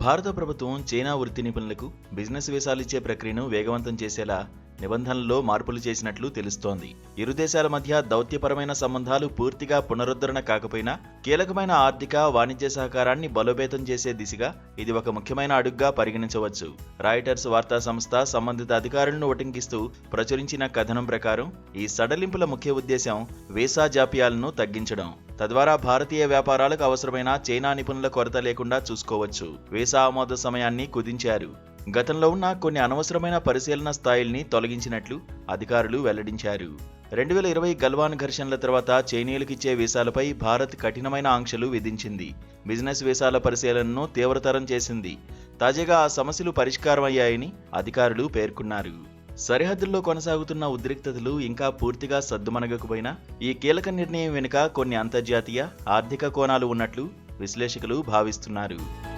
భారత ప్రభుత్వం చైనా వృత్తి నిపుణులకు బిజినెస్ వీసాలు ఇచ్చే ప్రక్రియను వేగవంతం చేసేలా నిబంధనల్లో మార్పులు చేసినట్లు తెలుస్తోంది. ఇరు దేశాల మధ్య దౌత్యపరమైన సంబంధాలు పూర్తిగా పునరుద్ధరణ కాకపోయినా కీలకమైన ఆర్థిక, వాణిజ్య సహకారాన్ని బలోపేతం చేసే దిశగా ఇది ఒక ముఖ్యమైన అడుగుగా పరిగణించవచ్చు. రాయిటర్స్ వార్తా సంస్థ సంబంధిత అధికారులను ఉటంకిస్తూ ప్రచురించిన కథనం ప్రకారం ఈ సడలింపుల ముఖ్య ఉద్దేశం వీసా జాప్యాలను తగ్గించడం. తద్వారా భారతీయ వ్యాపారాలకు అవసరమైన చైనా నిపుణుల కొరత లేకుండా చూసుకోవచ్చు. వీసా ఆమోద సమయాన్ని కుదించారు. గతంలో ఉన్న కొన్ని అనవసరమైన పరిశీలన స్థాయిల్ని తొలగించినట్లు అధికారులు వెల్లడించారు. 2020 గల్వాన్ ఘర్షణల తర్వాత చైనీయులకిచ్చే వీసాలపై భారత్ కఠినమైన ఆంక్షలు విధించింది. బిజినెస్ వీసాల పరిశీలనను తీవ్రతరం చేసింది. తాజాగా ఆ సమస్యలు పరిష్కారమయ్యాయని అధికారులు పేర్కొన్నారు. సరిహద్దుల్లో కొనసాగుతున్న ఉద్రిక్తతలు ఇంకా పూర్తిగా సద్దుమణగకపోయినా ఈ కీలక నిర్ణయం వెనుక కొన్ని అంతర్జాతీయ, ఆర్థిక కోణాలు ఉన్నట్లు విశ్లేషకులు భావిస్తున్నారు.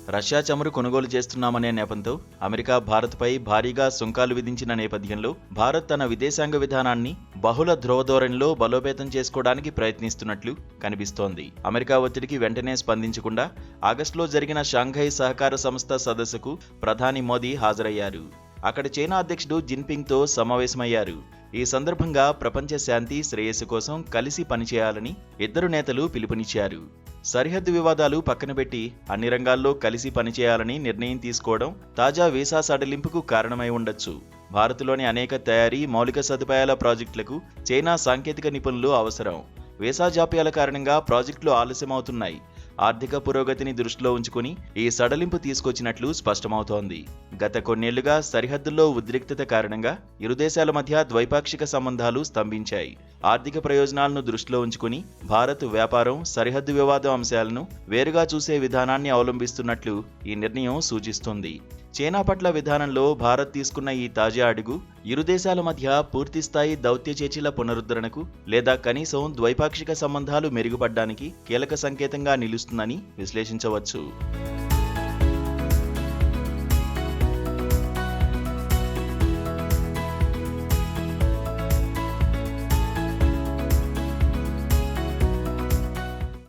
రష్యా చమురు కొనుగోలు చేస్తున్నామనే నెపంతో అమెరికా భారత్పై భారీగా సుంకాలు విధించిన నేపథ్యంలో భారత్ తన విదేశాంగ విధానాన్ని బహుళ ధృవధోరణిలో బలోపేతం చేసుకోవడానికి ప్రయత్నిస్తున్నట్లు కనిపిస్తోంది. అమెరికా ఒత్తిడికి వెంటనే స్పందించకుండా ఆగస్టులో జరిగిన షాంఘై సహకార సంస్థ సదస్సుకు ప్రధాని మోదీ హాజరయ్యారు. అక్కడ చైనా అధ్యక్షుడు జిన్పింగ్తో సమావేశమయ్యారు. ఈ సందర్భంగా ప్రపంచ శాంతి, శ్రేయస్సు కోసం కలిసి పనిచేయాలని ఇద్దరు నేతలు పిలుపునిచ్చారు. సరిహద్దు వివాదాలు పక్కనబెట్టి అన్ని రంగాల్లో కలిసి పనిచేయాలని నిర్ణయం తీసుకోవడం తాజా వీసా సడలింపుకు కారణమై ఉండొచ్చు. భారత్లోని అనేక తయారీ, మౌలిక సదుపాయాల ప్రాజెక్టులకు చైనా సాంకేతిక నిపుణులు అవసరం. వీసా జాప్యాల కారణంగా ప్రాజెక్టులు ఆలస్యమవుతున్నాయి. ఆర్థిక పురోగతిని దృష్టిలో ఉంచుకుని ఈ సడలింపు తీసుకొచ్చినట్లు స్పష్టమవుతోంది. గత కొన్నేళ్లుగా సరిహద్దుల్లో ఉద్రిక్తత కారణంగా ఇరు దేశాల మధ్య ద్వైపాక్షిక సంబంధాలు స్తంభించాయి. ఆర్థిక ప్రయోజనాలను దృష్టిలో ఉంచుకుని భారత్ వ్యాపారం, సరిహద్దు వివాదం అంశాలను వేరుగా చూసే విధానాన్ని అవలంబిస్తున్నట్లు ఈ నిర్ణయం సూచిస్తుంది. చైనా పట్ల విధానంలో భారత్ తీసుకున్న ఈ తాజా అడుగు ఇరు దేశాల మధ్య పూర్తిస్థాయి దౌత్య చర్చల పునరుద్ధరణకు లేదా కనీసం ద్వైపాక్షిక సంబంధాలు మెరుగుపడ్డానికి కీలక సంకేతంగా నిలుస్తుందని విశ్లేషించవచ్చు.